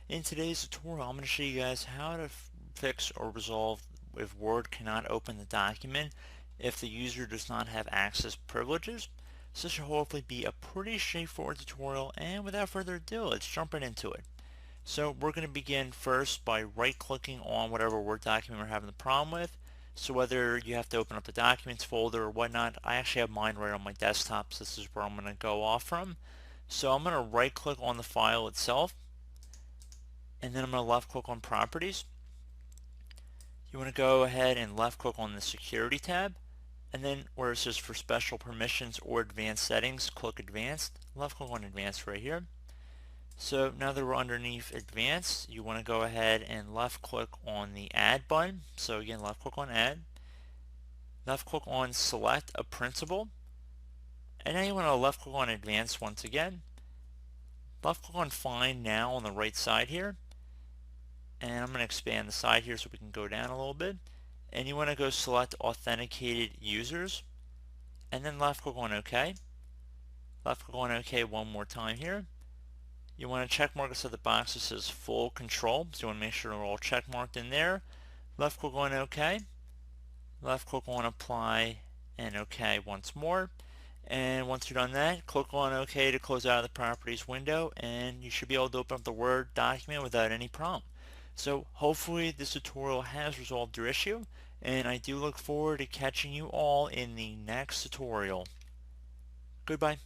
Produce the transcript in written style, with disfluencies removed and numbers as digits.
In today's tutorial, I'm going to show you guys how to fix or resolve if Word cannot open the document if the user does not have access privileges. So this should hopefully be a pretty straightforward tutorial, and without further ado, let's jump right into it. So we're going to begin first by right-clicking on whatever Word document we're having the problem with. So whether you have to open up the documents folder or whatnot, I actually have mine right on my desktop, so this is where I'm going to go off from. So I'm going to right-click on the file itself, and then I'm going to left click on properties. You want to go ahead and left click on the security tab, and then where it says for special permissions or advanced settings, click advanced. Left click on advanced right here. So now that we're underneath advanced, you want to go ahead and left click on the add button. So again, left click on add, left click on select a principal, and now you want to left click on advanced once again. Left click on find now on the right side here, and I'm going to expand the side here so we can go down a little bit, and you want to go select authenticated users, and then left click on OK. Left click on OK one more time here. You want to check mark so the box that says full control, so you want to make sure they're all check marked in there. Left click on OK. Left click on apply and OK once more. And once you're done that, click on OK to close out of the properties window, and you should be able to open up the Word document without any problem. So hopefully this tutorial has resolved your issue, and I do look forward to catching you all in the next tutorial. Goodbye.